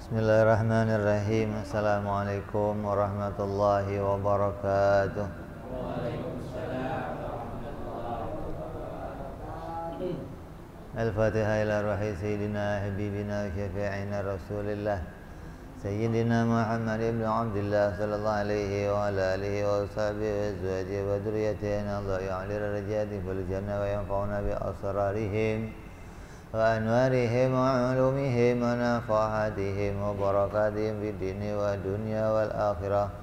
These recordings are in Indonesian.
Bismillahirrahmanirrahim. Assalamualaikum warahmatullahi wabarakatuh. Al-Fatihah ila ruhi Sayyidina Habibina wa Syafi'ina Rasulillah Sayyidina Muhammad ibn Abdullah sallallahu alaihi wa ala alihi wa sahbihi wa azwajihi wa dhurriyyatihi Allah ya'lir rajati fil jannah wa yanfa'una bi asrarihim wa anwarihim wa ulumihim wa nafahatihim wa barakatihim fid dini wa dunya wal akhirah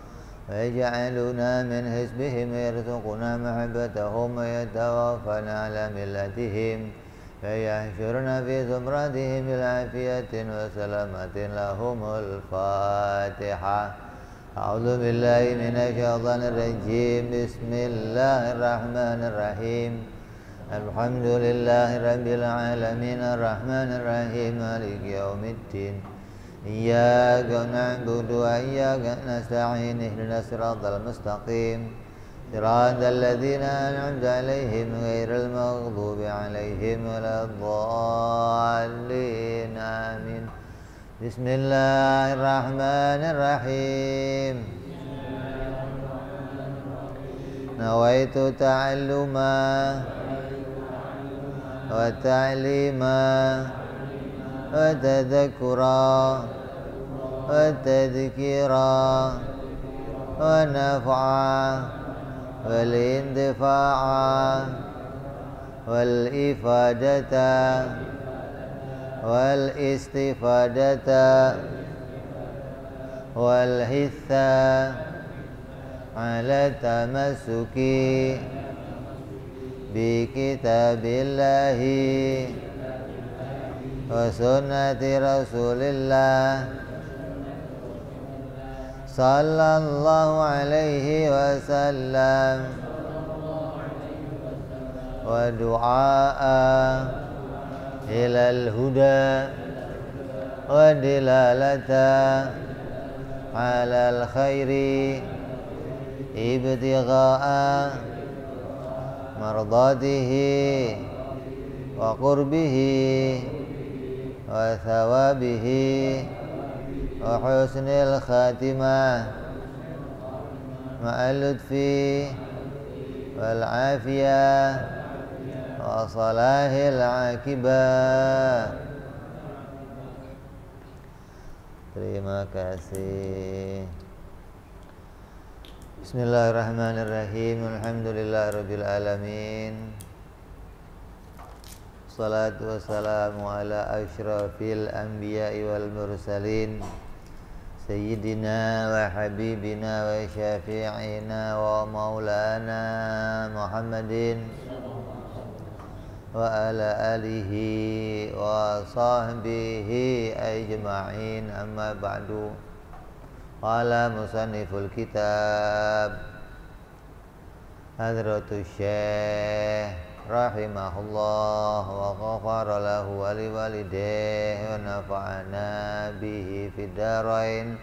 wa yaj'aluna min hizbihim yarzuquna mahabbatahum wa yatawaffana ala millatihim wa yahsyuruna fi zumratihim bil afiyatin wa salamatin lahumul fatihah. A'udzu billahi minasy syaithanir rajim. Bismillahirrahmanirrahim. Alhamdulillahi rabbil alamin arrahmanir rahim maliki yaumiddin iyyaka na'budu wa iyyaka nasta'in ihdinas siratal mustaqim siratal ladzina an'amta 'alaihim ghairil maghdubi 'alaihim waladdallin amin. Bismillahirrahmanirrahim. Nawaitu ta'alluma wa ta'lima wa tadhakkura wa tadhkira wa naf'a wal intifa'a wal ifadata wal istifadata wal hitha ala tamassuki bi kitabillahi wa sunnati rasulillah sallallahu alaihi wasallam wa du'a ilal huda wa dilalata alal khairi ibtigha'a mardatihi wa qurbihi wa thawabihi wa husnil khatimah ma'al lutfi wal afiyah wa salahil akibah. Terima kasih. Bismillahirrahmanirrahim. Alhamdulillahirabbil alamin. Salatu wassalamu ala asyrafil anbiya'i wal mursalin Sayyidina wa habibina wa syafi'ina wa maulana Muhammadin wa ala alihi wa sahbihi ajma'in. Amma ba'du. Qala musanniful kitab Hadratus Syekh rahimahullah wa ghafara lahu wa liwalidayhi wa nafa'ana bihi fid dharain.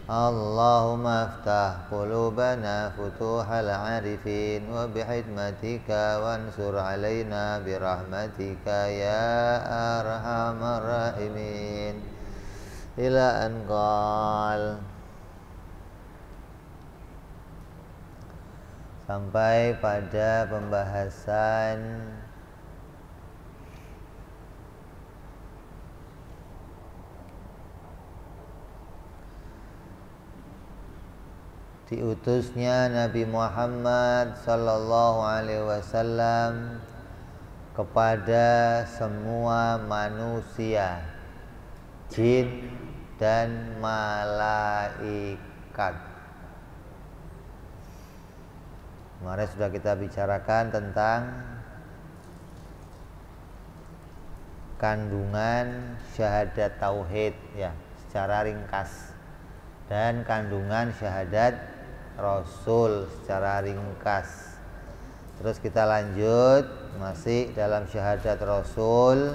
Allahumma aftah qulubana futuhal arifin wa bihikmatika wansur alaina birahmatika ya arhamar rahimin. Ila an qal, sampai pada pembahasan diutusnya Nabi Muhammad sallallahu alaihi wasallam kepada semua manusia, jin dan malaikat. Kemarin sudah kita bicarakan tentang kandungan syahadat tauhid ya, secara ringkas, dan kandungan syahadat rasul secara ringkas. Terus kita lanjut masih dalam syahadat rasul,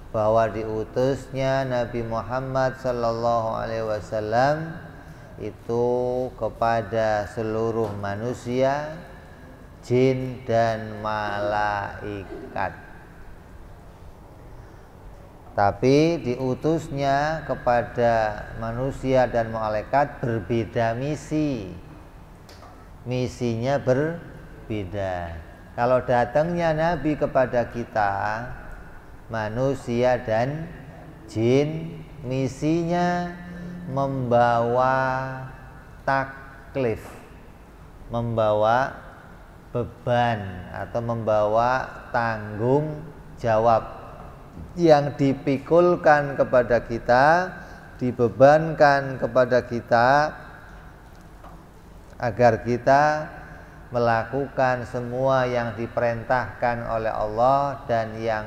bahwa diutusnya Nabi Muhammad sallallahu alaihi wasallam itu kepada seluruh manusia, jin dan malaikat. Tapi diutusnya kepada manusia dan malaikat berbeda misi. Misinya berbeda. Kalau datangnya Nabi kepada kita, manusia dan jin, misinya membawa taklif, membawa beban atau membawa tanggung jawab yang dipikulkan kepada kita, dibebankan kepada kita agar kita melakukan semua yang diperintahkan oleh Allah dan yang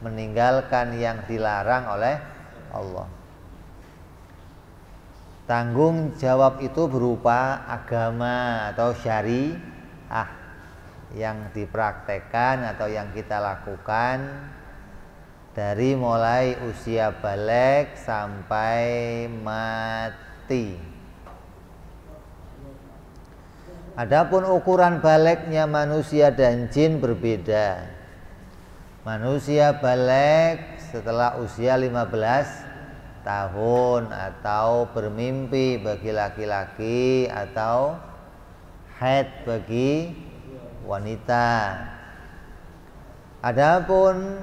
meninggalkan yang dilarang oleh Allah. Tanggung jawab itu berupa agama atau syariah yang dipraktekkan atau yang kita lakukan dari mulai usia balik sampai mati. Adapun ukuran baliknya manusia dan jin berbeda. Manusia balik setelah usia 15 tahun atau bermimpi bagi laki-laki atau haid bagi wanita. Adapun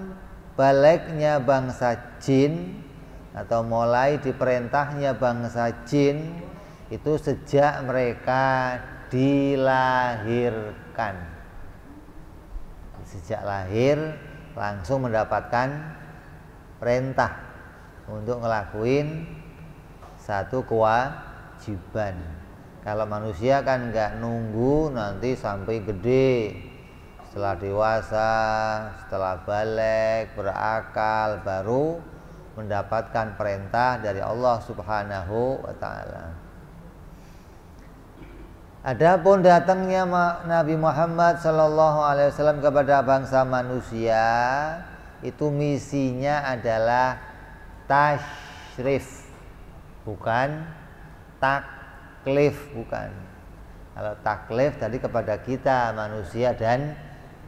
baliknya bangsa jin atau mulai diperintahnya bangsa jin itu sejak mereka dilahirkan. Sejak lahir langsung mendapatkan perintah untuk ngelakuin satu kewajiban. Kalau manusia kan nggak nunggu nanti sampai gede, setelah dewasa, setelah balik, berakal, baru mendapatkan perintah dari Allah Subhanahu wa ta'ala. Adapun datangnya Nabi Muhammad SAW kepada bangsa manusia, itu misinya adalah tasyrif, bukan taklif, bukan. Kalau taklif tadi kepada kita manusia dan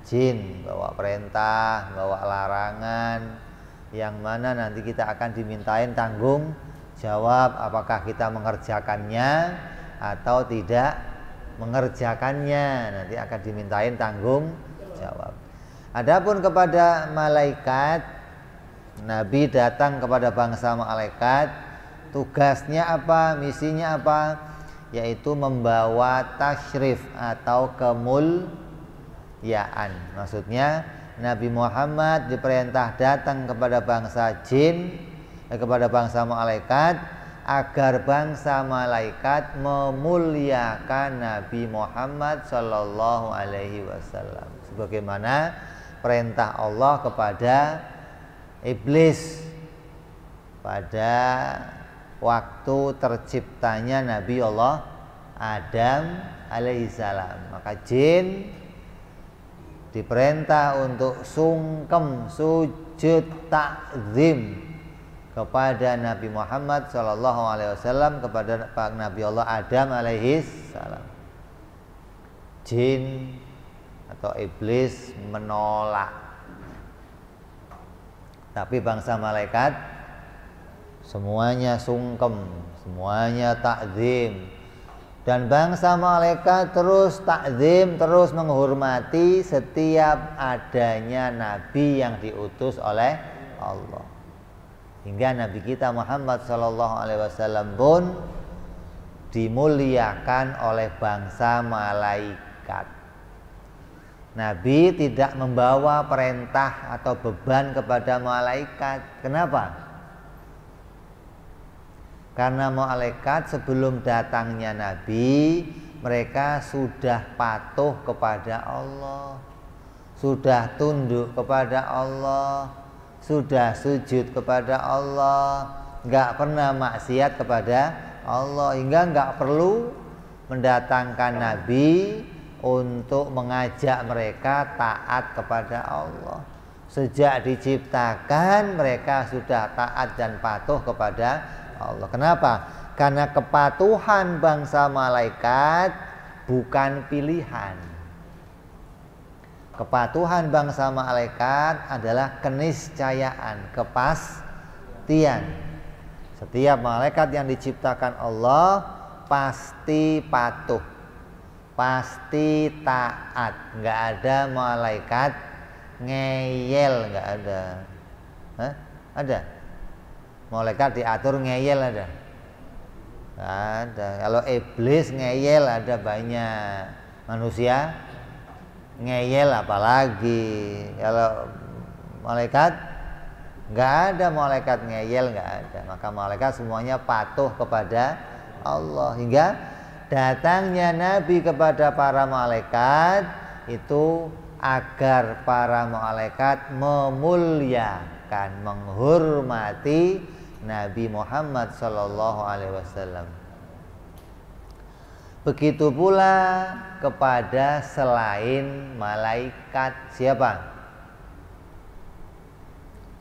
jin, bawa perintah, bawa larangan, yang mana nanti kita akan dimintain tanggung jawab apakah kita mengerjakannya atau tidak mengerjakannya, nanti akan dimintain tanggung jawab. Adapun kepada malaikat, Nabi datang kepada bangsa malaikat, tugasnya apa, misinya apa? Yaitu membawa tasyrif atau kemuliaan. Maksudnya Nabi Muhammad diperintah datang kepada bangsa jin, kepada bangsa malaikat, agar bangsa malaikat memuliakan Nabi Muhammad Sallallahu Alaihi Wasallam, sebagaimana perintah Allah kepada iblis pada waktu terciptanya Nabi Allah Adam alaihissalam. Maka jin diperintah untuk sungkem, sujud takzim kepada Nabi Muhammad SAW, kepada Nabi Allah Adam alaihissalam. Jin atau iblis menolak, tapi bangsa malaikat semuanya sungkem, semuanya takzim. Dan bangsa malaikat terus takzim, terus menghormati setiap adanya Nabi yang diutus oleh Allah. Hingga Nabi kita Muhammad SAW pun dimuliakan oleh bangsa malaikat. Nabi tidak membawa perintah atau beban kepada malaikat. Kenapa? Karena malaikat sebelum datangnya Nabi, mereka sudah patuh kepada Allah, sudah tunduk kepada Allah, sudah sujud kepada Allah, nggak pernah maksiat kepada Allah, hingga nggak perlu mendatangkan Nabi untuk mengajak mereka taat kepada Allah. Sejak diciptakan mereka sudah taat dan patuh kepada Allah. Kenapa? Karena kepatuhan bangsa malaikat bukan pilihan. Kepatuhan bangsa malaikat adalah keniscayaan, pengertian. Setiap malaikat yang diciptakan Allah pasti patuh, pasti taat. Nggak ada malaikat ngeyel, nggak ada. Hah? Ada? Malaikat diatur ngeyel ada? Nggak ada. Kalau iblis ngeyel ada banyak. Manusia ngeyel apalagi. Kalau malaikat nggak ada, malaikat ngeyel nggak ada. Maka malaikat semuanya patuh kepada Allah. Hingga datangnya Nabi kepada para malaikat itu agar para malaikat memuliakan, menghormati Nabi Muhammad sallallahu alaihi wasallam. Begitu pula kepada selain malaikat. Siapa?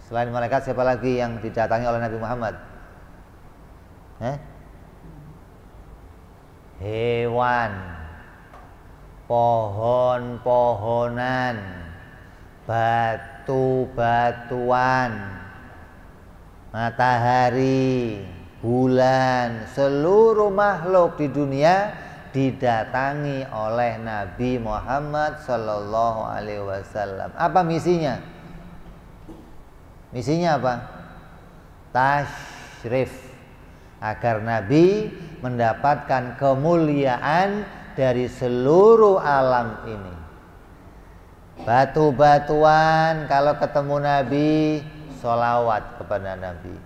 Selain malaikat siapa lagi yang didatangi oleh Nabi Muhammad? Hewan, pohon-pohonan, batu-batuan, matahari, bulan, seluruh makhluk di dunia didatangi oleh Nabi Muhammad sallallahu alaihi wasallam. Apa misinya? Misinya apa? Tasyrif, agar Nabi mendapatkan kemuliaan dari seluruh alam ini. Batu-batuan kalau ketemu Nabi sholawat kepada Nabi,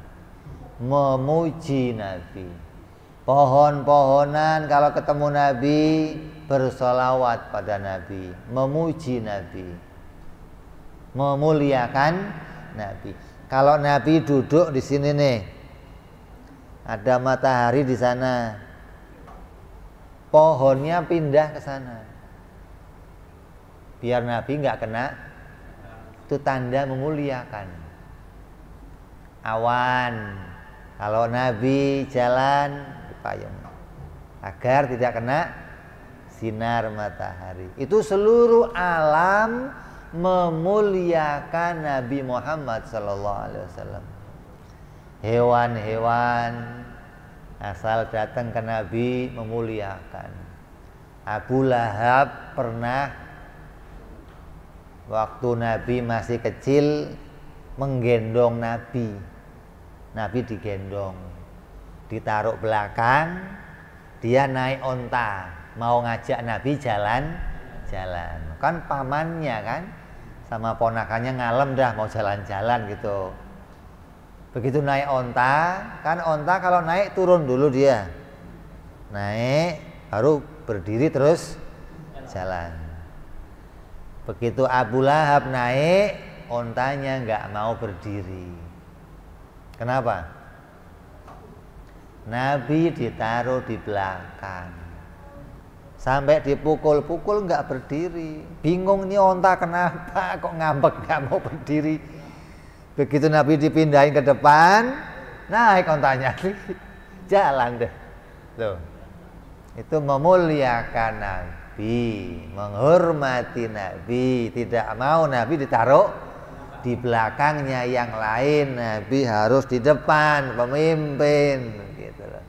memuji Nabi. Pohon-pohonan kalau ketemu Nabi bersolawat pada Nabi, memuji Nabi, memuliakan Nabi. Kalau Nabi duduk di sini nih, ada matahari di sana, pohonnya pindah ke sana, biar Nabi nggak kena. Itu tanda memuliakan. Awan, kalau Nabi jalan payung agar tidak kena sinar matahari. Itu seluruh alam memuliakan Nabi Muhammad sallallahu alaihi wasallam. Hewan-hewan asal datang ke Nabi memuliakan. Abu Lahab pernah waktu Nabi masih kecil menggendong Nabi. Nabi digendong, ditaruh belakang, dia naik onta, mau ngajak Nabi jalan-jalan. Kan pamannya kan sama ponakannya ngalem dah mau jalan-jalan gitu. Begitu naik onta, kan onta kalau naik turun dulu dia, naik baru berdiri terus jalan. Begitu Abu Lahab naik, ontanya nggak mau berdiri. Kenapa? Nabi ditaruh di belakang, sampai dipukul-pukul nggak berdiri. Bingung nih onta kenapa kok ngambek nggak mau berdiri. Begitu Nabi dipindahin ke depan, naik ontanya, jalan deh. Loh, itu memuliakan Nabi, menghormati Nabi. Tidak mau Nabi ditaruh di belakangnya yang lain, Nabi harus di depan, pemimpin. Gitu loh.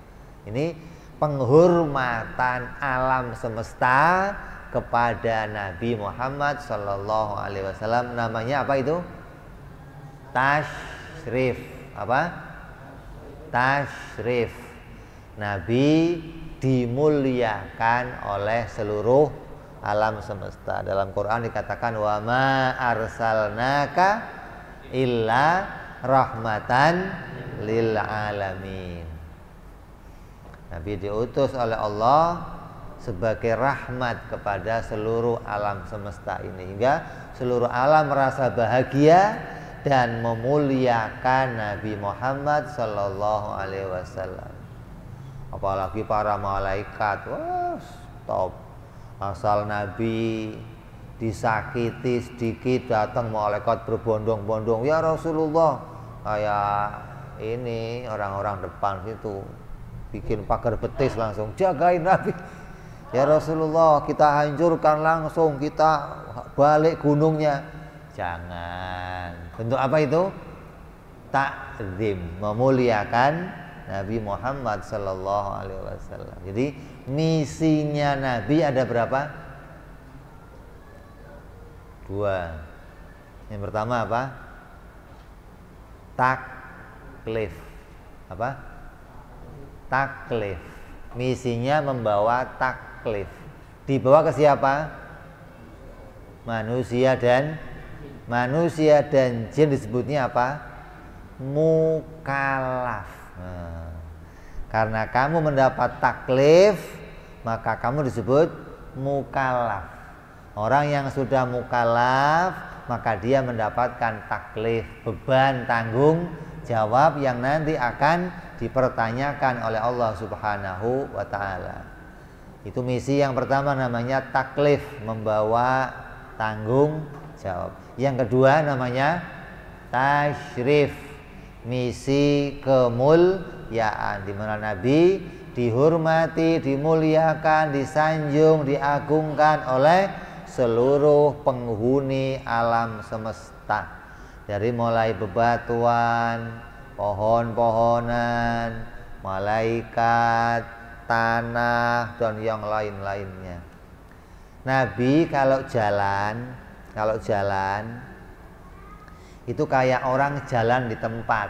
Ini penghormatan alam semesta kepada Nabi Muhammad sallallahu alaihi wasallam. Namanya apa itu? Tasyrif. Apa? Tasyrif. Nabi dimuliakan oleh seluruh alam semesta. Dalam Quran dikatakan wa ma arsalnaka illa rahmatan lil alamin. Nabi diutus oleh Allah sebagai rahmat kepada seluruh alam semesta ini, hingga seluruh alam merasa bahagia dan memuliakan Nabi Muhammad sallallahu alaihi wasallam. Apalagi para malaikat, wah, stop. Asal Nabi disakiti sedikit datang malaikat berbondong-bondong, ya Rasulullah. Kayak ini orang-orang depan situ bikin pagar betis langsung, jagain Nabi. Ya Rasulullah, kita hancurkan langsung, kita balik gunungnya. Jangan. Bentuk apa itu? ta'zim, memuliakan Nabi Muhammad sallallahu alaihi wasallam. Jadi misinya Nabi ada berapa? 2. Yang pertama apa? Taklif. Apa? Taklif. Misinya membawa taklif. Dibawa ke siapa? Manusia dan jin disebutnya apa? Mukallaf. Nah, karena kamu mendapat taklif, maka kamu disebut mukallaf. Orang yang sudah mukallaf, maka dia mendapatkan taklif, beban tanggung jawab yang nanti akan dipertanyakan oleh Allah Subhanahu wa ta'ala. Itu misi yang pertama, namanya taklif, membawa tanggung jawab. Yang kedua namanya tasyrif, misi kemuliaan, di mana Nabi dihormati, dimuliakan, disanjung, diagungkan oleh seluruh penghuni alam semesta. Dari mulai bebatuan, pohon-pohonan, malaikat, tanah, dan yang lain-lainnya. Nabi kalau jalan itu kayak orang jalan di tempat.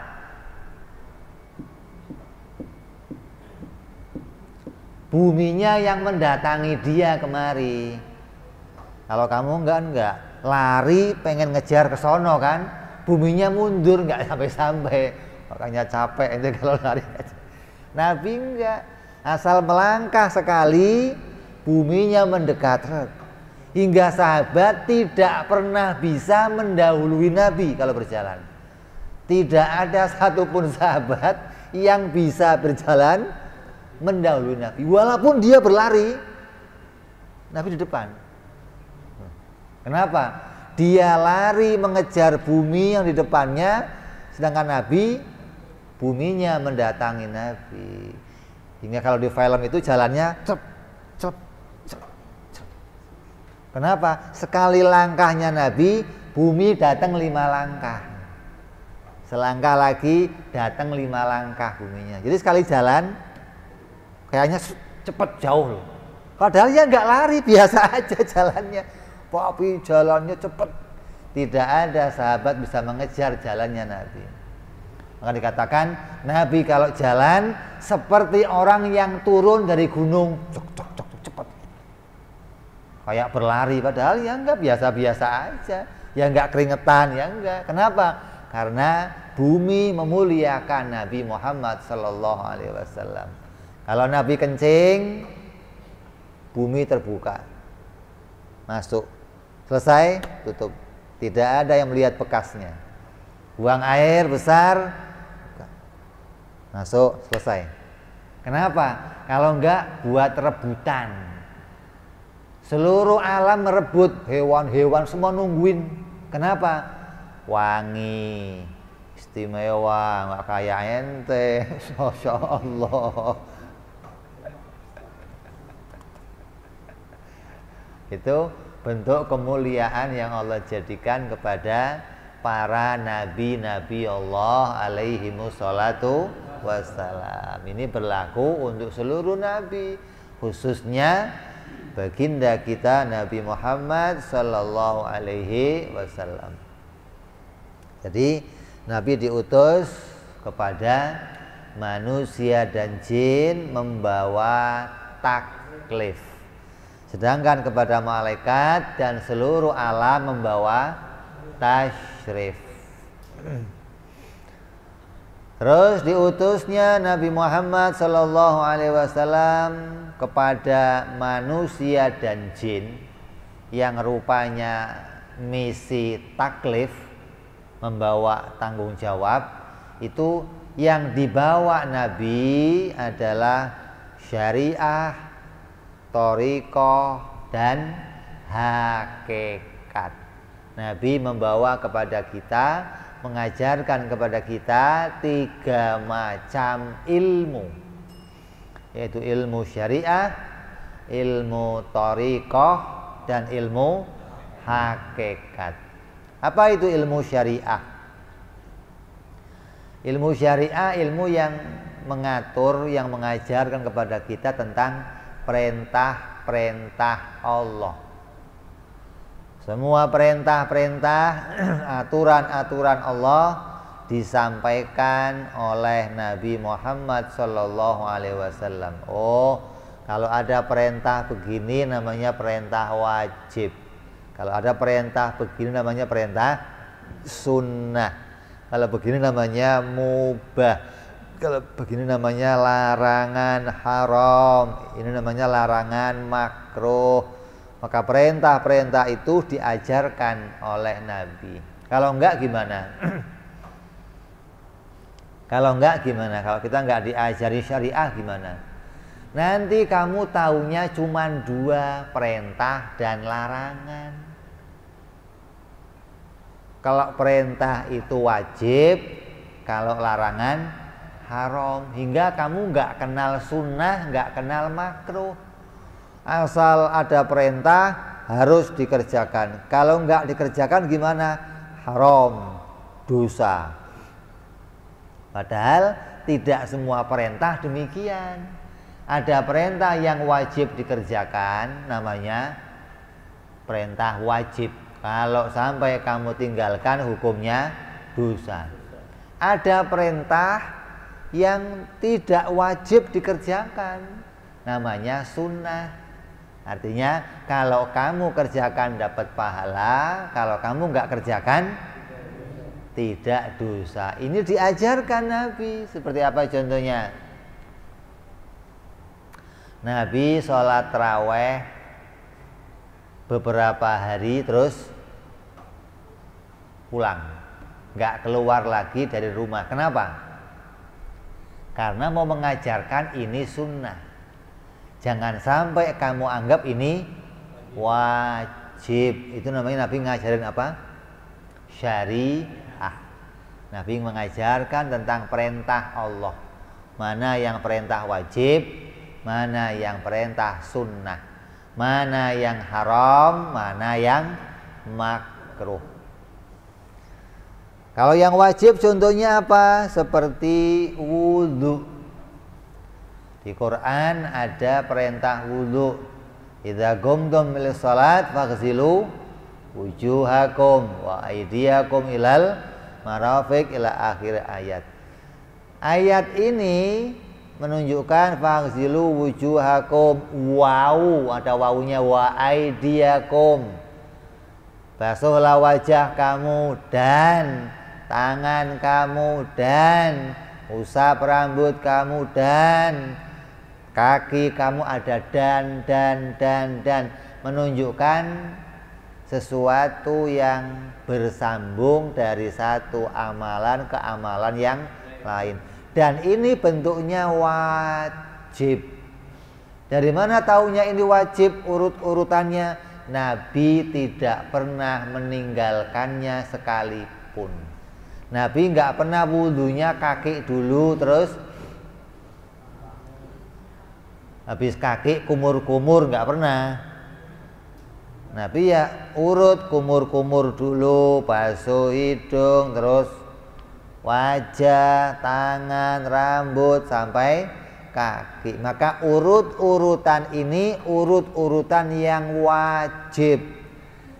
Buminya yang mendatangi dia kemari. Kalau kamu enggak lari pengen ngejar ke sono kan, buminya mundur enggak sampai-sampai. Makanya capek itu kalau lari. Nabi enggak, asal melangkah sekali buminya mendekat, hingga sahabat tidak pernah bisa mendahului Nabi kalau berjalan. Tidak ada satupun sahabat yang bisa berjalan mendahului Nabi, walaupun dia berlari, Nabi di depan. Kenapa? Dia lari mengejar bumi yang di depannya, sedangkan Nabi, buminya mendatangi Nabi. Hingga kalau di film itu jalannya cep, cep, cep, cep. Kenapa? Sekali langkahnya Nabi, bumi datang 5 langkah. Selangkah lagi datang 5 langkah buminya. Jadi sekali jalan kayaknya cepet jauh loh. Padahal ya nggak lari, biasa aja jalannya. Tapi jalannya cepet. Tidak ada sahabat bisa mengejar jalannya Nabi. Maka dikatakan Nabi kalau jalan seperti orang yang turun dari gunung, cepet. Kayak berlari, padahal ya enggak, biasa-biasa aja. Ya enggak keringetan, ya enggak. Kenapa? Karena bumi memuliakan Nabi Muhammad sallallahu alaihi wasallam. Kalau Nabi kencing, bumi terbuka, masuk, selesai, tutup. Tidak ada yang melihat bekasnya. Buang air besar, masuk, selesai. Kenapa? Kalau enggak buat rebutan. Seluruh alam merebut, hewan-hewan semua nungguin. Kenapa? Wangi, istimewa, nggak kayak ente. Masya Allah. Itu bentuk kemuliaan yang Allah jadikan kepada para nabi-nabi Allah alaihi wassalatu wassalam. Ini berlaku untuk seluruh nabi, khususnya baginda kita Nabi Muhammad sallallahu alaihi wasallam. Jadi Nabi diutus kepada manusia dan jin membawa taklif. Sedangkan kepada malaikat dan seluruh alam membawa tasyrif. Terus diutusnya Nabi Muhammad sallallahu alaihi wasallam kepada manusia dan jin yang rupanya misi taklif, membawa tanggung jawab. Itu yang dibawa Nabi adalah syariah, thariqah, dan hakikat. Nabi membawa kepada kita, mengajarkan kepada kita 3 macam ilmu, yaitu ilmu syariah, ilmu thariqah, dan ilmu hakikat. Apa itu ilmu syariah? Ilmu syariah, ilmu yang mengatur, yang mengajarkan kepada kita tentang perintah-perintah Allah. Semua perintah-perintah, aturan-aturan Allah disampaikan oleh Nabi Muhammad Sallallahu Alaihi Wasallam. Oh, kalau ada perintah begini namanya perintah wajib. Kalau ada perintah begini namanya perintah sunnah. Kalau begini namanya mubah. Kalau begini namanya larangan haram. Ini namanya larangan makruh. Maka perintah-perintah itu diajarkan oleh Nabi. Kalau enggak gimana? Kalau enggak gimana? Kalau kita enggak diajari syariah gimana? Nanti kamu taunya cuma 2, perintah dan larangan. Kalau perintah itu wajib, kalau larangan haram. Hingga kamu nggak kenal sunnah, nggak kenal makruh. Asal ada perintah harus dikerjakan. Kalau nggak dikerjakan gimana? Haram, dosa. Padahal tidak semua perintah demikian. Ada perintah yang wajib dikerjakan, namanya perintah wajib. Kalau sampai kamu tinggalkan hukumnya dosa. Ada perintah yang tidak wajib dikerjakan, namanya sunnah. Artinya kalau kamu kerjakan dapat pahala, kalau kamu nggak kerjakan tidak dosa. Ini diajarkan Nabi. Seperti apa contohnya? Nabi sholat taraweh beberapa hari terus pulang, nggak keluar lagi dari rumah. Kenapa? Karena mau mengajarkan ini sunnah. Jangan sampai kamu anggap ini wajib. Itu namanya Nabi ngajarin apa? Syariah. Nabi mengajarkan tentang perintah Allah. Mana yang perintah wajib, mana yang perintah sunnah, mana yang haram, mana yang makruh. Kalau yang wajib contohnya apa? Seperti wudhu. Di Quran ada perintah wudhu. Idza qumtum ilis shalat faghsilu wujuhakum wa aydiyakum ilal marafiq ila akhir ayat. Ayat ini menunjukkan faghsilu wujuhakum, wawu, ada wawunya, wa aidiyakum, basuhlah wajah kamu dan tangan kamu dan usap rambut kamu dan kaki kamu. Ada dan menunjukkan sesuatu yang bersambung dari satu amalan ke amalan yang lain. Dan ini bentuknya wajib. Dari mana taunya ini wajib? Urut-urutannya Nabi tidak pernah meninggalkannya sekalipun. Nabi nggak pernah wudhunya kaki dulu terus habis kaki kumur-kumur, nggak pernah. Nabi ya urut, kumur-kumur dulu, basuh hidung, terus wajah, tangan, rambut sampai kaki. Maka urut-urutan ini urut-urutan yang wajib.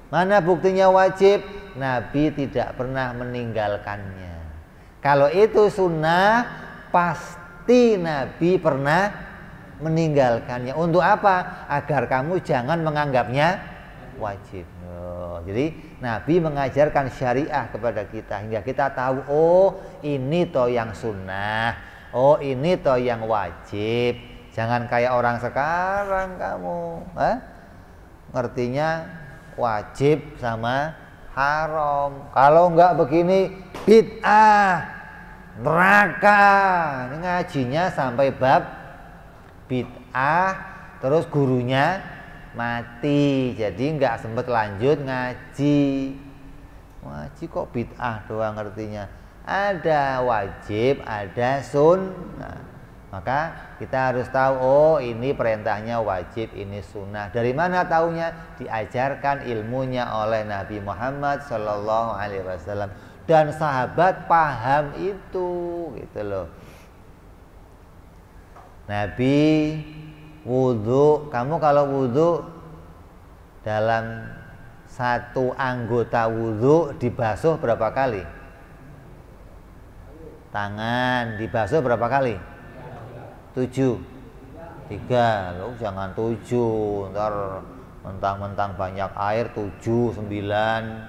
Mana buktinya wajib? Nabi tidak pernah meninggalkannya. Kalau itu sunnah, pasti Nabi pernah meninggalkannya. Untuk apa? Agar kamu jangan menganggapnya wajib. Jadi Nabi mengajarkan syariah kepada kita hingga kita tahu, oh ini toh yang sunnah, oh ini toh yang wajib. Jangan kayak orang sekarang kamu ngertinya wajib sama haram. Kalau enggak begini bid'ah, neraka. Ini ngajinya sampai bab bid'ah, terus gurunya mati, jadi nggak sempet lanjut ngaji. Ngaji kok bid'ah doang ngertinya. Ada wajib, ada sunnah. Maka kita harus tahu, oh ini perintahnya wajib, ini sunnah. Dari mana taunya? Diajarkan ilmunya oleh Nabi Muhammad Sallallahu Alaihi Wasallam. dan sahabat paham itu, gitu loh. Nabi wudhu, kamu kalau wudhu dalam satu anggota wudhu dibasuh berapa kali? Tangan dibasuh berapa kali? 7. 3. Loh, jangan 7, ntar mentang-mentang banyak air 7, 9,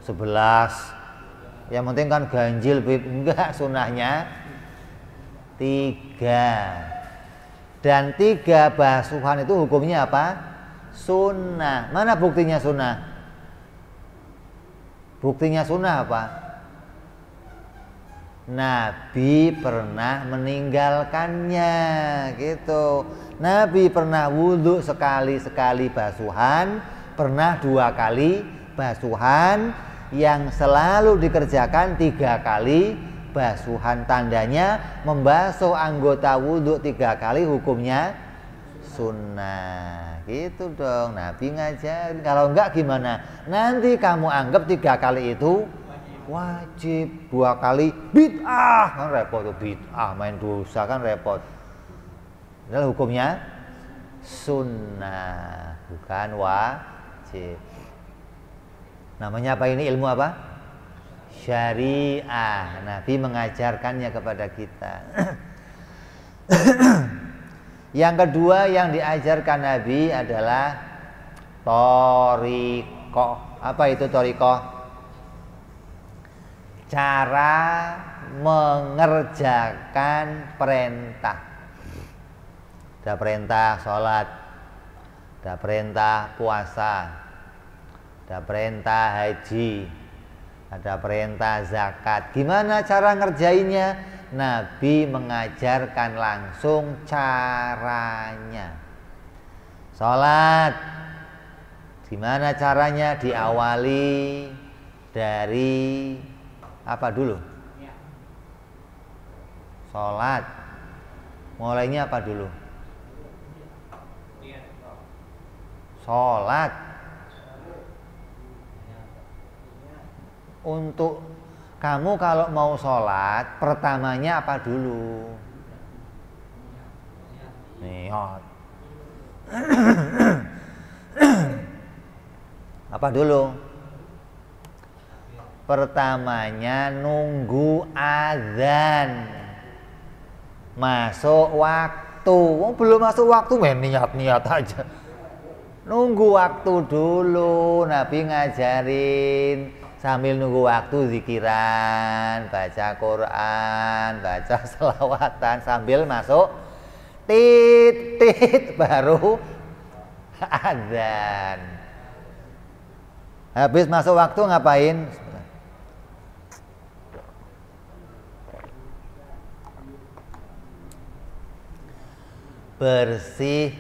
11. Yang penting kan ganjil, Bib. Enggak, sunahnya 3. Dan 3 basuhan itu hukumnya apa? Sunnah. Mana buktinya sunnah? Buktinya sunnah apa? Nabi pernah meninggalkannya, gitu. Nabi pernah wudhu sekali basuhan, pernah 2 kali basuhan, yang selalu dikerjakan 3 kali basuhan. Tandanya membasuh anggota wudhu 3 kali hukumnya sunnah, gitu dong. Nabi ngajarin. Kalau enggak gimana? Nanti kamu anggap 3 kali itu wajib, 2 kali bid'ah, kan repot tuh. Bid'ah, main dosa kan repot. Adalah hukumnya sunnah, bukan wajib. Namanya apa ini? Ilmu apa? Syariah. Nabi mengajarkannya kepada kita. Yang kedua yang diajarkan Nabi adalah thariqah. Apa itu thariqah? Cara mengerjakan perintah. Ada perintah sholat, ada perintah puasa, ada perintah haji, ada perintah zakat. Gimana cara ngerjainnya? Nabi mengajarkan langsung caranya. Sholat, gimana caranya? Diawali dari apa dulu? Sholat, mulainya apa dulu? Sholat. Untuk kamu kalau mau sholat, pertamanya apa dulu? Niat. Apa dulu? Pertamanya nunggu azan. Masuk waktu. Belum masuk waktu main niat-niat aja. Nunggu waktu dulu. Nabi ngajarin sambil nunggu waktu zikiran, baca Quran, baca selawatan sambil masuk tit baru azan. Habis masuk waktu ngapain? Bersih.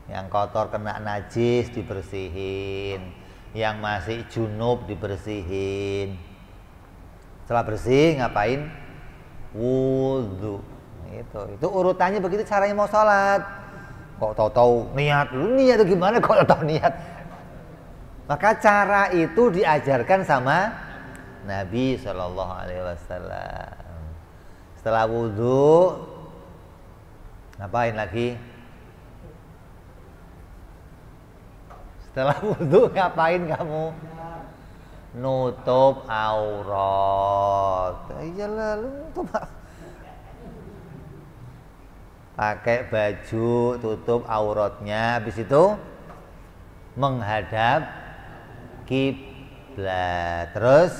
Yang kotor kena najis dibersihin, yang masih junub dibersihin. Setelah bersih ngapain? Wudhu. Itu urutannya begitu caranya mau sholat. Kok tahu-tahu niat? Niat itu gimana kok tahu niat? Maka cara itu diajarkan sama Nabi Shallallahu Alaihi Wasallam. Setelah wudhu ngapain lagi? Setelah wudhu ngapain kamu? Nutup aurat. Iyalah, nutup. Pakai baju, tutup auratnya. Habis itu menghadap kiblat. Terus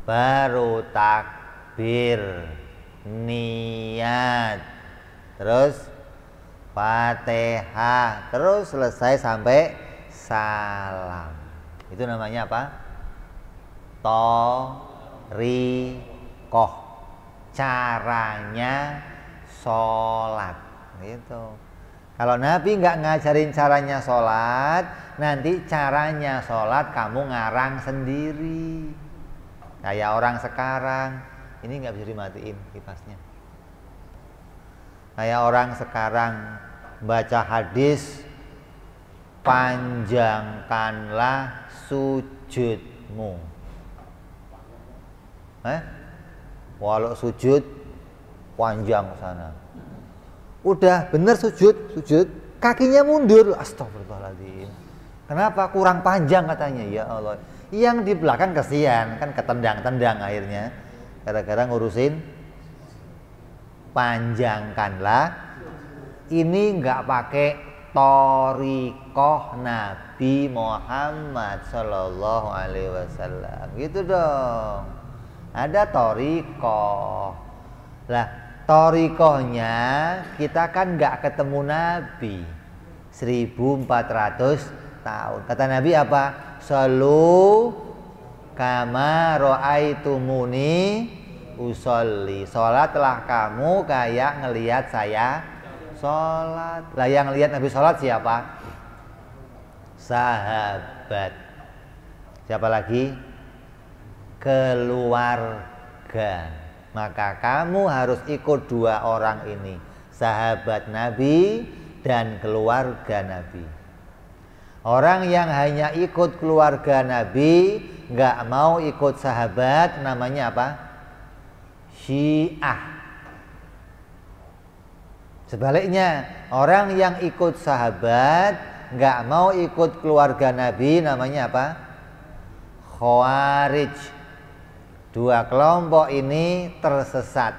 baru takbir, niat. Terus Fatihah, terus selesai sampai salam. Itu namanya apa? Thariqah. Caranya sholat. Gitu. Kalau Nabi nggak ngajarin caranya sholat, nanti caranya sholat kamu ngarang sendiri. Kayak orang sekarang, ini nggak bisa dimatiin kipasnya. Kayak orang sekarang baca hadis, panjangkanlah sujud. sujudmu. Walau sujud panjang sana. Udah bener sujud, kakinya mundur. Astagfirullahaladzim. Kenapa? Kurang panjang katanya. Ya Allah. Yang di belakang kesian, kan ketendang-tendang akhirnya. Gara-gara ngurusin panjangkanlah. Ini nggak pakai thariqah Nabi Muhammad Sallallahu Alaihi Wasallam. Gitu dong. Ada thariqah. Lah, thariqahnya kita kan nggak ketemu Nabi 1400 tahun. Kata Nabi apa? Sallu kama ra'aitumuni usolli. Sholatlah kamu kayak ngelihat saya sholat. Lah yang lihat Nabi sholat siapa? Sahabat. Siapa lagi? Keluarga. Maka kamu harus ikut dua orang ini, sahabat Nabi dan keluarga Nabi. Orang yang hanya ikut keluarga Nabi, nggak mau ikut sahabat, namanya apa? Syiah. Sebaliknya, orang yang ikut sahabat, nggak mau ikut keluarga Nabi, namanya apa? Khawarij. Dua kelompok ini tersesat.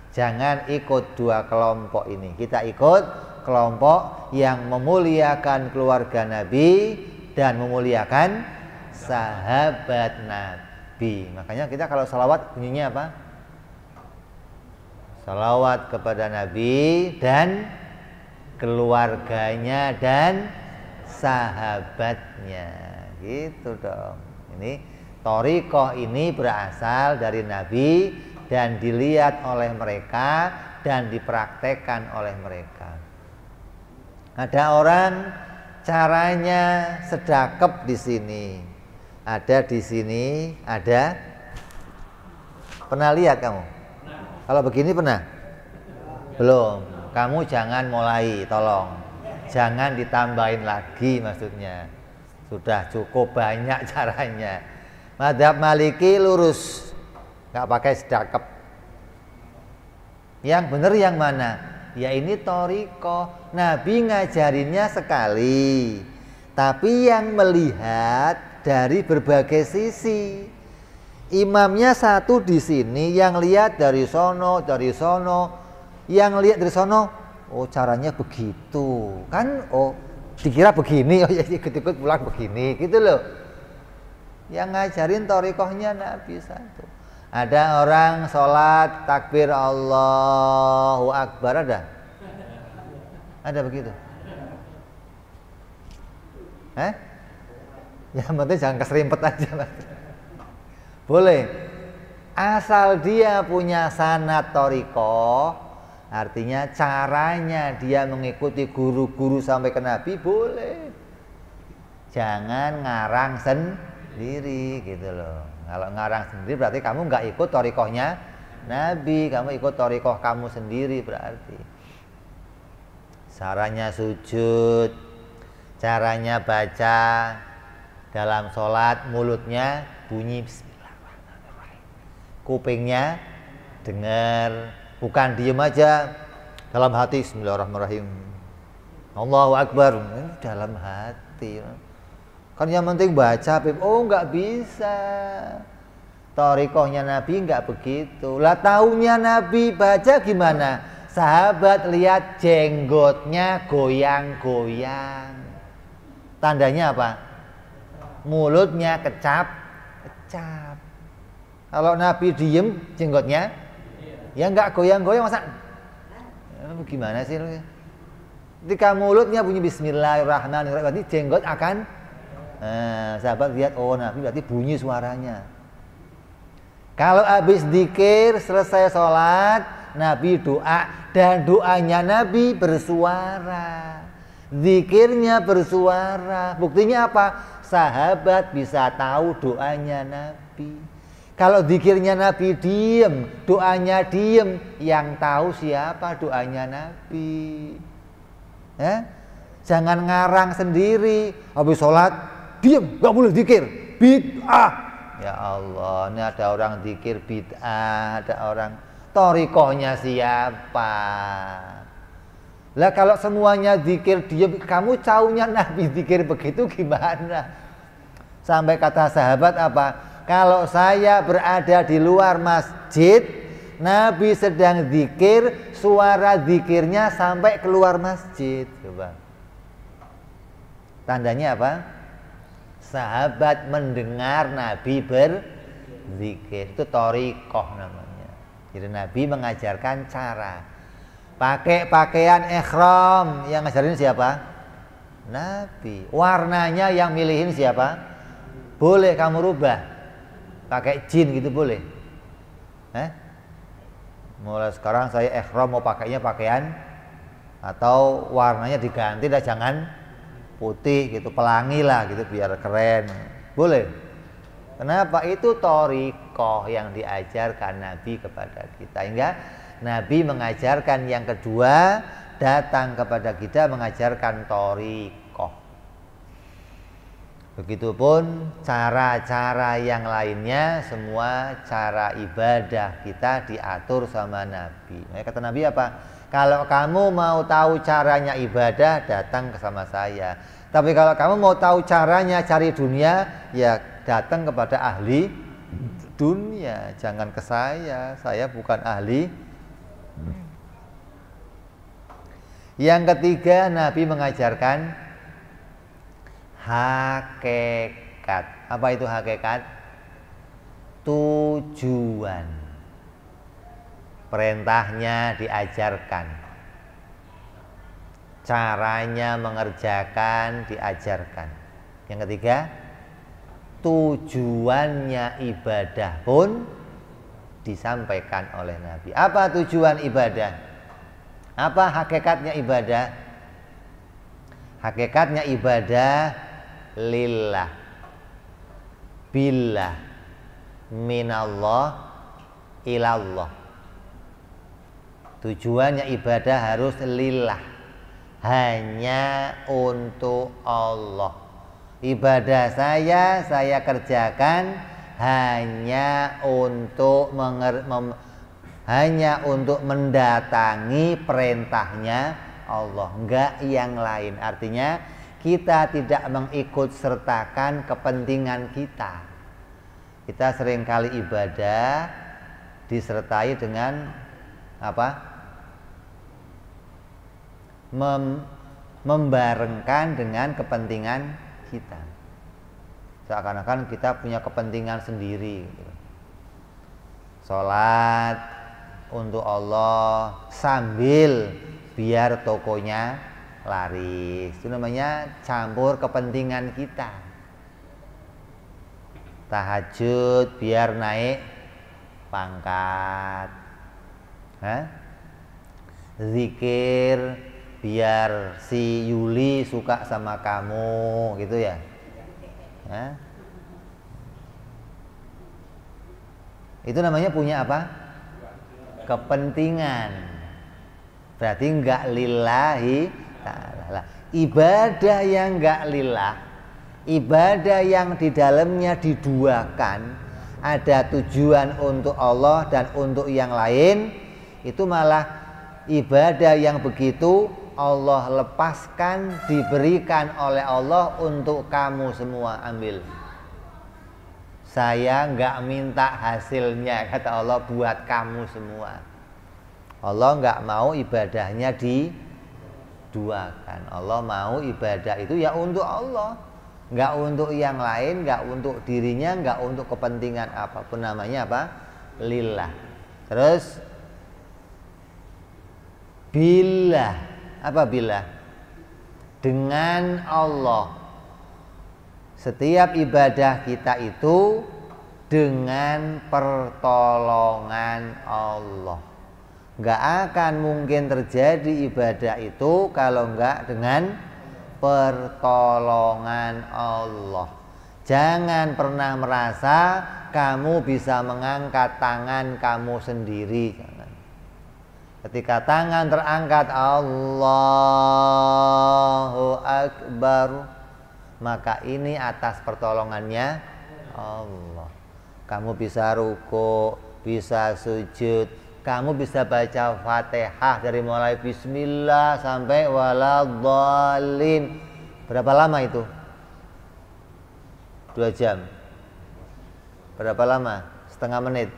Jangan ikut dua kelompok ini. Kita ikut kelompok yang memuliakan keluarga Nabi dan memuliakan sahabat Nabi. Makanya kita kalau salawat bunyinya apa? Salawat kepada Nabi dan keluarganya dan sahabatnya. Gitu dong. Ini thariqah ini berasal dari Nabi dan dilihat oleh mereka dan dipraktekkan oleh mereka. Ada orang caranya sedekap di sini, ada di sini, ada. Pernah lihat kamu? Kalau begini pernah? Belum. Kamu jangan mulai, tolong. Jangan ditambahin lagi maksudnya. Sudah cukup banyak caranya. Madzhab Maliki lurus, nggak pakai sedekap. Yang benar yang mana? Ya ini thariqah. Nabi ngajarinnya sekali, tapi yang melihat dari berbagai sisi. Imamnya satu di sini, yang lihat dari sono, yang lihat dari sono. Oh caranya begitu, kan? Oh dikira begini, oh ya ikut-ikut pulang begini, gitu loh. Yang ngajarin thariqahnya Nabi satu. Ada orang sholat takbir Allahu Akbar, ada? Ada begitu? Yang penting jangan keserimpet aja Mas. Boleh. Asal dia punya sanad thariqah, artinya caranya dia mengikuti guru-guru sampai ke Nabi, boleh. Jangan ngarang sendiri gitu loh. Kalau ngarang sendiri berarti kamu nggak ikut thariqahnya Nabi, kamu ikut thariqah kamu sendiri berarti. Caranya sujud, caranya baca dalam sholat, mulutnya bunyi Bismillahirrahmanirrahim, kupingnya dengar, bukan diem aja dalam hati Bismillahirrahmanirrahim, Allahu Akbar, dalam hati. Kan yang penting baca, oh nggak bisa. Thariqahnya Nabi nggak begitu. Lah taunya Nabi baca gimana? Sahabat lihat jenggotnya goyang-goyang. Tandanya apa? Mulutnya kecap-kecap. Kalau Nabi diem jenggotnya, ya nggak goyang-goyang masa? Gimana sih? Ketika mulutnya bunyi Bismillahirrahmanirrahim, berarti jenggot akan. Sahabat lihat, oh Nabi berarti bunyi suaranya. Kalau habis dzikir selesai sholat, Nabi doa dan doanya Nabi bersuara, dzikirnya bersuara. Buktinya apa? Sahabat bisa tahu doanya Nabi. Kalau dzikirnya Nabi diem, doanya diem, yang tahu siapa doanya Nabi. Jangan ngarang sendiri. Habis sholat diem, nggak boleh dzikir, bid'ah. Ya Allah, ini ada orang zikir bid'ah, ada orang thariqahnya siapa? Lah kalau semuanya zikir dia, kamu taunya Nabi zikir begitu gimana? Sampai kata sahabat apa? Kalau saya berada di luar masjid, Nabi sedang zikir, suara zikirnya sampai keluar masjid. Coba. Tandanya apa? Sahabat mendengar Nabi berzikir. Itu thariqah namanya. Jadi Nabi mengajarkan cara. Pakai pakaian ihram, yang ngajarin siapa? Nabi. Warnanya yang milihin siapa? Boleh kamu rubah. Pakai jin gitu boleh. Mulai sekarang saya ihram mau pakainya pakaian atau warnanya diganti dah, jangan putih gitu, pelangi lah gitu biar keren. Boleh. Kenapa? Itu thariqah yang diajarkan Nabi kepada kita. Hingga Nabi mengajarkan yang kedua, datang kepada kita mengajarkan thariqah. Begitupun cara-cara yang lainnya, semua cara ibadah kita diatur sama Nabi. Kata Nabi apa? Kalau kamu mau tahu caranya ibadah, datang ke sama saya. Tapi kalau kamu mau tahu caranya cari dunia, ya datang kepada ahli dunia. Jangan ke saya bukan ahli. Yang ketiga, Nabi mengajarkan hakikat. Apa itu hakikat? Tujuan. Perintahnya diajarkan, caranya mengerjakan diajarkan. Yang ketiga, tujuannya ibadah pun disampaikan oleh Nabi. Apa tujuan ibadah? Apa hakikatnya ibadah? Hakikatnya ibadah lillah, billah, minallah, ilallah. Tujuannya ibadah harus lillah, hanya untuk Allah. Ibadah saya kerjakan hanya untuk mendatangi perintahnya Allah, enggak yang lain. Artinya kita tidak mengikut sertakan kepentingan kita. Kita seringkali ibadah disertai dengan apa? Membarengkan dengan kepentingan kita. Seakan-akan kita punya kepentingan sendiri. Sholat untuk Allah sambil biar tokonya laris. Itu namanya campur kepentingan kita. Tahajud biar naik pangkat. Zikir biar si Yuli suka sama kamu, gitu ya. Itu namanya punya apa? Kepentingan. Berarti enggak lillahi ta'ala. Ibadah yang enggak lillah, ibadah yang di dalamnya diduakan, ada tujuan untuk Allah dan untuk yang lain, itu malah ibadah yang begitu Allah lepaskan, diberikan oleh Allah untuk kamu semua. Ambil. Saya enggak minta hasilnya, kata Allah, buat kamu semua. Allah enggak mau ibadahnya diduakan. Allah mau ibadah itu ya untuk Allah, enggak untuk yang lain, enggak untuk dirinya, enggak untuk kepentingan apapun. Namanya apa? Lillah. Terus billah. Apa billah? Dengan Allah. Setiap ibadah kita itu dengan pertolongan Allah. Enggak akan mungkin terjadi ibadah itu kalau enggak dengan pertolongan Allah. Jangan pernah merasa kamu bisa mengangkat tangan kamu sendiri. Jangan. Ketika tangan terangkat Allahu Akbar, maka ini atas pertolongannya Allah. Kamu bisa ruku, bisa sujud, kamu bisa baca Fatihah dari mulai bismillah sampai waladhdallin. Berapa lama itu? 2 jam. Berapa lama? Setengah menit.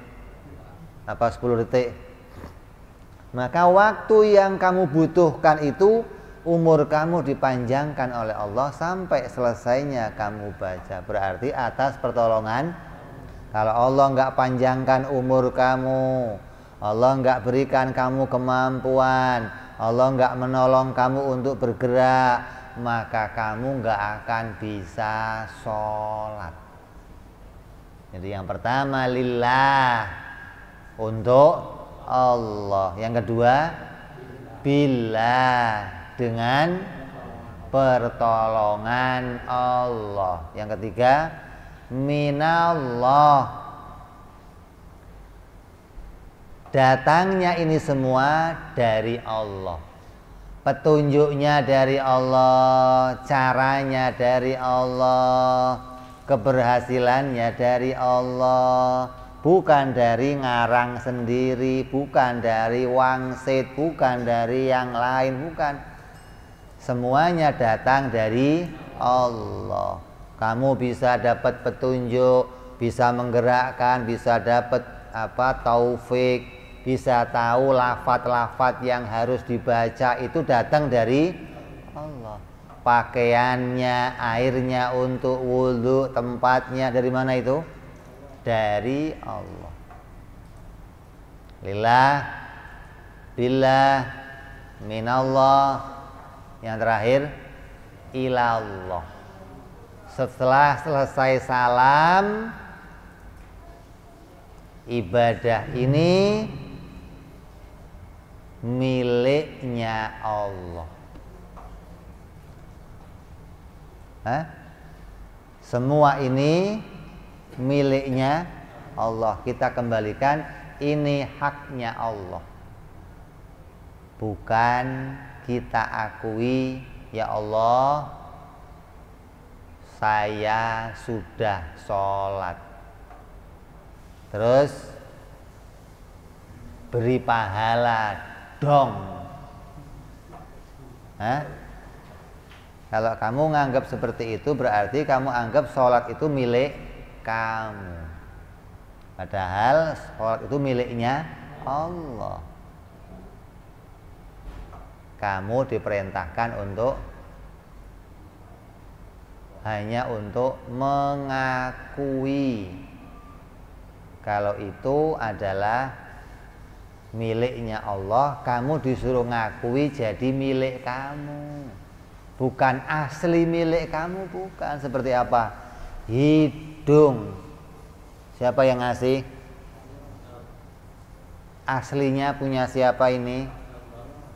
Apa 10 detik? Maka waktu yang kamu butuhkan itu, umur kamu dipanjangkan oleh Allah sampai selesainya kamu baca. Berarti atas pertolongan. Kalau Allah nggak panjangkan umur kamu, Allah nggak berikan kamu kemampuan, Allah nggak menolong kamu untuk bergerak, maka kamu nggak akan bisa sholat. Jadi yang pertama lillah, untuk Allah. Yang kedua billah, dengan pertolongan Allah. Yang ketiga minallah, datangnya ini semua dari Allah, petunjuknya dari Allah, caranya dari Allah, keberhasilannya dari Allah, bukan dari ngarang sendiri, bukan dari wangsit, bukan dari yang lain, bukan. Semuanya datang dari Allah. Kamu bisa dapat petunjuk, bisa menggerakkan, bisa dapat taufik, bisa tahu lafaz-lafaz yang harus dibaca, itu datang dari Allah. Pakaiannya, airnya untuk wudhu, tempatnya dari mana itu? Dari Allah. Lillah, billah, minallah. Yang terakhir ilallah. Setelah selesai salam, ibadah ini miliknya Allah. Semua ini miliknya Allah. Kita kembalikan, ini haknya Allah. Bukan kita akui, ya Allah, saya sudah sholat, terus beri pahala dong. Kalau kamu nganggap seperti itu, berarti kamu anggap sholat itu milik kamu. Padahal sholat itu miliknya Allah. Kamu diperintahkan hanya untuk mengakui kalau itu adalah miliknya Allah. Kamu disuruh ngakui jadi milik kamu, bukan asli milik kamu, bukan. Seperti apa? Hidung, siapa yang ngasih? Aslinya punya siapa ini?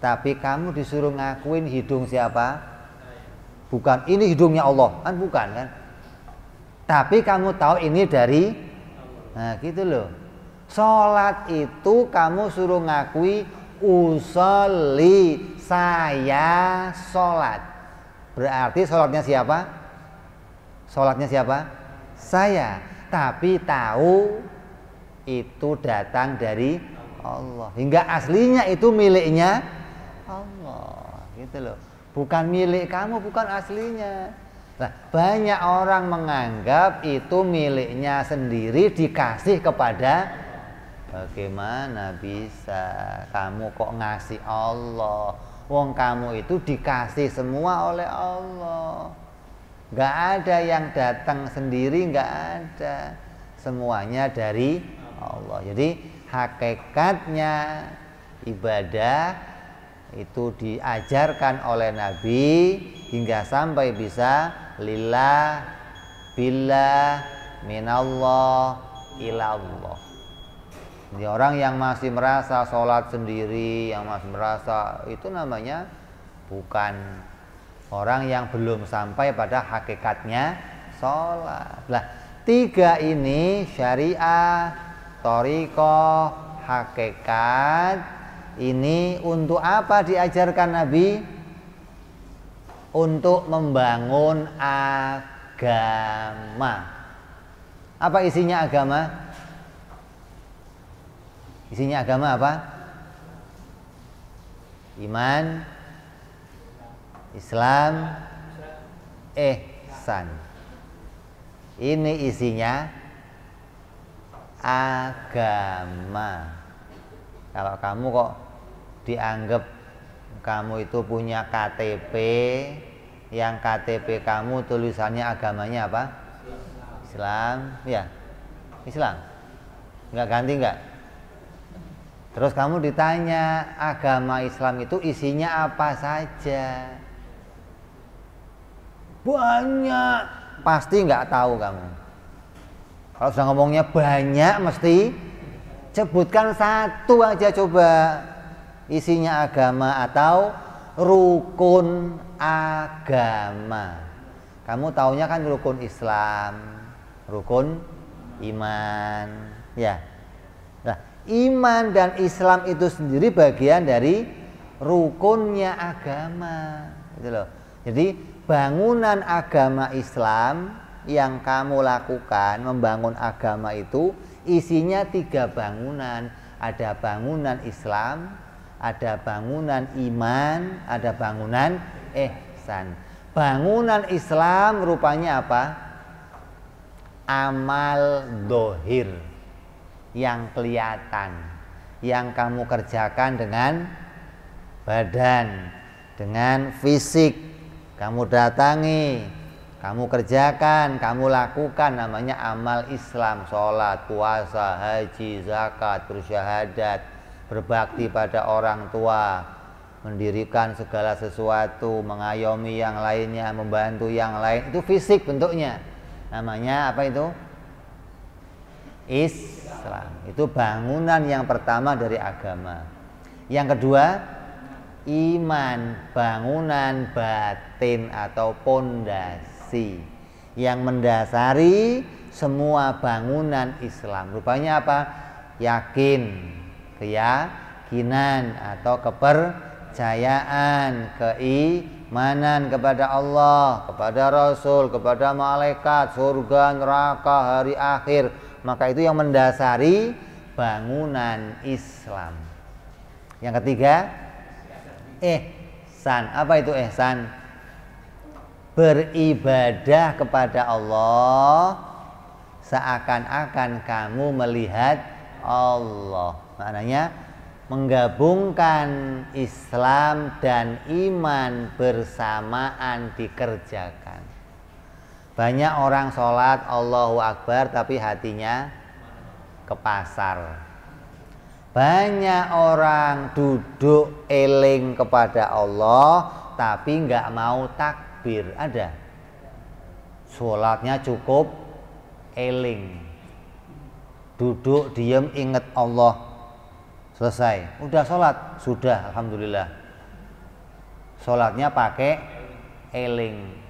Tapi kamu disuruh ngakuin hidung siapa? Bukan ini hidungnya Allah, kan bukan kan? Tapi kamu tahu ini dari, nah gitu loh. Sholat itu kamu suruh ngakui usolli, saya sholat. Berarti sholatnya siapa? Sholatnya siapa? Saya. Tapi tahu itu datang dari Allah. Hingga aslinya itu miliknya Allah, gitu loh. Bukan milik kamu, bukan aslinya. Nah, banyak orang menganggap itu miliknya sendiri dikasih kepada. Bagaimana bisa kamu kok ngasih Allah? Wong kamu itu dikasih semua oleh Allah. Gak ada yang datang sendiri, gak ada. Semuanya dari Allah. Jadi hakikatnya ibadah itu diajarkan oleh Nabi hingga sampai bisa lillah, billah, minallah, ilallah. Jadi orang yang masih merasa sholat sendiri, yang masih merasa, itu namanya bukan orang yang belum sampai pada hakikatnya sholat. Nah, 3 ini syariah, thariqah, hakikat. Ini untuk apa diajarkan Nabi? Untuk membangun agama. Apa isinya agama? Isinya agama apa? Iman, Islam, ihsan. Ini isinya agama. Kalau kamu kok dianggap kamu itu punya KTP, yang KTP kamu tulisannya agamanya apa? Islam, ya, Islam. Enggak ganti enggak? Terus kamu ditanya agama Islam itu isinya apa saja? Banyak, pasti enggak tahu kamu. Kalau sudah ngomongnya banyak, mesti sebutkan satu aja coba. Isinya agama atau rukun agama. Kamu taunya kan rukun Islam, rukun iman, ya. Nah, iman dan Islam itu sendiri bagian dari rukunnya agama, gitu loh. Jadi bangunan agama Islam yang kamu lakukan, membangun agama itu isinya 3 bangunan. Ada bangunan Islam, ada bangunan iman, ada bangunan ihsan. Bangunan Islam rupanya apa? Amal dohir yang kelihatan, yang kamu kerjakan dengan badan, dengan fisik. Kamu datangi, kamu kerjakan, kamu lakukan, namanya amal Islam. Sholat, puasa, haji, zakat, bersyahadat, berbakti pada orang tua, mendirikan segala sesuatu, mengayomi yang lainnya, membantu yang lain. Itu fisik bentuknya. Namanya apa itu? Islam. Itu bangunan yang pertama dari agama. Yang kedua, iman, bangunan batin atau pondasi yang mendasari semua bangunan Islam. Rupanya apa? Yakin, keyakinan atau kepercayaan, keimanan kepada Allah, kepada Rasul, kepada malaikat, surga, neraka, hari akhir. Maka itu yang mendasari bangunan Islam. Yang ketiga, ihsan. Apa itu ihsan? Beribadah kepada Allah seakan-akan kamu melihat Allah. Maknanya menggabungkan Islam dan iman bersamaan dikerjakan. Banyak orang sholat Allahu Akbar tapi hatinya ke pasar. Banyak orang duduk eling kepada Allah tapi nggak mau takbir. Ada. Sholatnya cukup eling, duduk diem ingat Allah, selesai. Udah sholat? Sudah, alhamdulillah. Sholatnya pakai eling.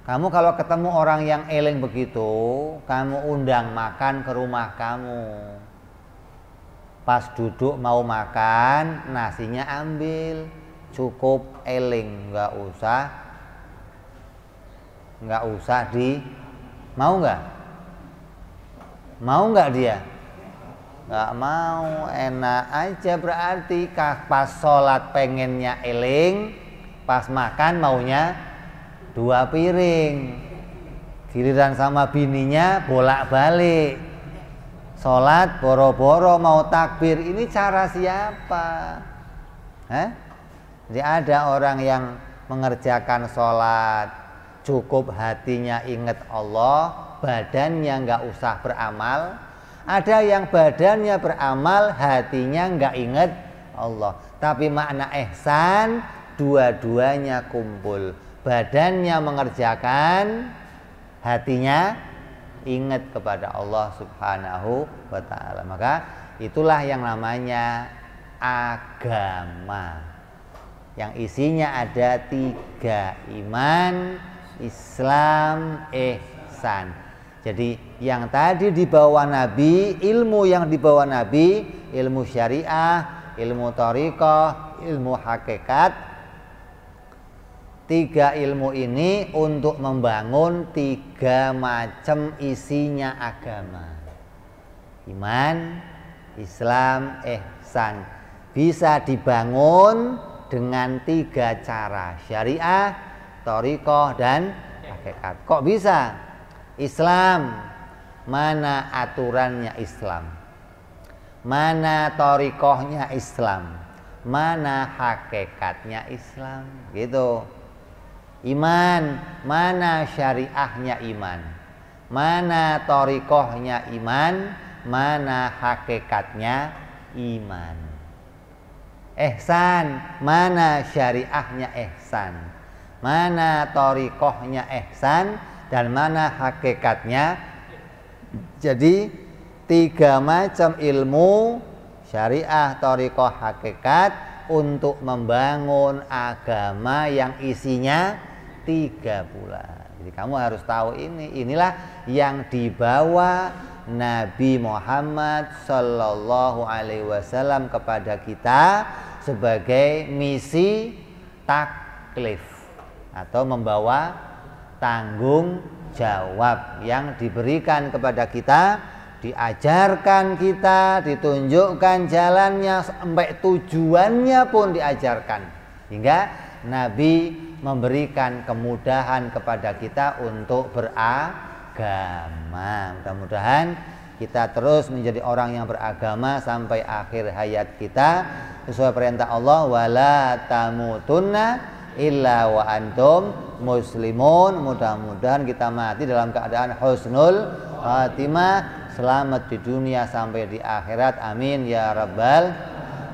Kamu kalau ketemu orang yang eling begitu, kamu undang makan ke rumah kamu. Pas duduk mau makan, nasinya ambil, cukup eling, nggak usah mau nggak? Mau nggak dia? Nggak mau, enak aja berarti. Pas sholat pengennya eling, pas makan maunya 2 piring. Giliran sama bininya bolak-balik. Sholat boro-boro mau takbir. Ini cara siapa? Jadi ada orang yang mengerjakan sholat, cukup hatinya ingat Allah, badannya nggak usah beramal. Ada yang badannya beramal, hatinya nggak ingat Allah. Tapi makna ihsan, dua-duanya kumpul. Badannya mengerjakan, hatinya ingat kepada Allah Subhanahu wa ta'ala. Maka itulah yang namanya agama, yang isinya ada 3: iman, Islam, ihsan. Jadi yang tadi dibawa Nabi, ilmu yang dibawa Nabi, ilmu syariah, ilmu thariqah, ilmu hakikat, Tiga ilmu ini untuk membangun tiga macam isinya agama. Iman, Islam, ihsan. Bisa dibangun dengan tiga cara. Syariah, thariqah, dan hakikat. Kok bisa? Islam, mana aturannya Islam? Mana thariqahnya Islam? Mana hakikatnya Islam? Gitu. Iman, mana syariahnya iman? Mana thariqahnya iman? Mana hakikatnya iman? Ihsan, mana syariahnya ihsan? Mana thariqahnya ihsan? Dan mana hakikatnya? Jadi tiga macam ilmu, syariah, thariqah, hakikat, untuk membangun agama yang isinya tiga pula. Jadi kamu harus tahu ini. Inilah yang dibawa Nabi Muhammad Sallallahu Alaihi Wasallam kepada kita sebagai misi taklif atau membawa tanggung jawab yang diberikan kepada kita, diajarkan kita, ditunjukkan jalannya sampai tujuannya pun diajarkan, hingga Nabi memberikan kemudahan kepada kita untuk beragama. Mudah-mudahan kita terus menjadi orang yang beragama sampai akhir hayat kita sesuai perintah Allah, wala tamutunna illa wa antum muslimun. Mudah-mudahan kita mati dalam keadaan husnul khatimah, selamat di dunia sampai di akhirat. Amin ya rabbal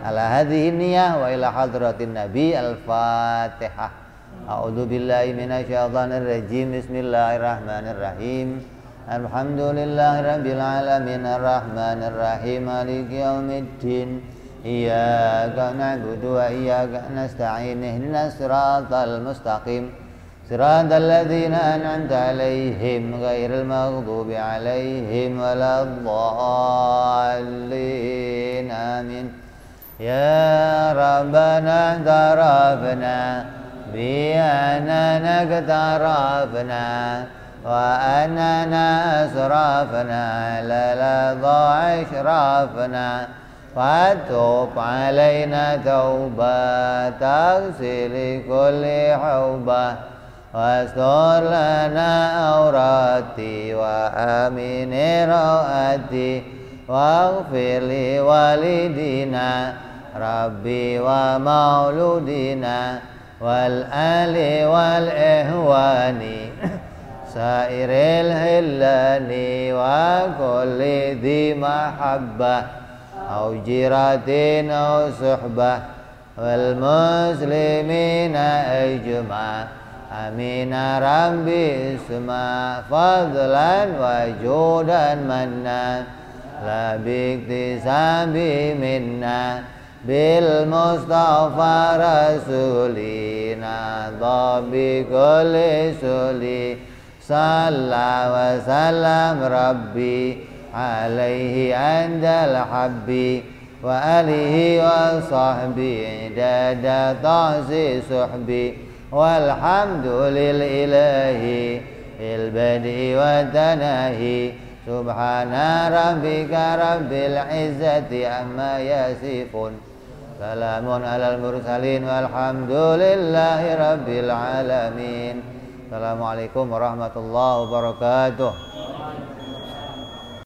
ala hadhihi niyah wa ila hadratin nabi. Al-Fatihah. A'udzu billahi minasyaitonir rajim. Bismillahirrahmanirrahim. Alhamdulillahirabbil alamin arrahmanir rahim maliki yaumiddin. Iyyaka na'budu wa iyyaka nasta'in. Ihdinas siratal mustaqim. Siratal ladzina an'amta 'alaihim ghairil maghdubi 'alaihim waladdallin. Amin. Ya Rabbana tarafna بأننا اقتربنا وأننا أسرفنا للظى إشرافنا فتوب علينا توبة تغسل كل حوبة واستر لنا أوراتي وآمن رواتي واغفر لوالدينا ربي ومولودنا والآل والإخوان سائر الهلال وكل ذي محبة أو جيرة أو صحبة والمسلمين أجمع آمين ربي اسمع فضلا وجودا منا لا باكتساب منا بالمصطفى رسولنا ضبي كل سولي صلى وسلم ربي عليه عند الحب وآله وصحبه عدد تعصي صحبي والحمد لله البدء والتناهي سبحان ربك رب العزة عما يصفون سلام على المرسلين والحمد لله رب العالمين. Assalamualaikum warahmatullahi wabarakatuh.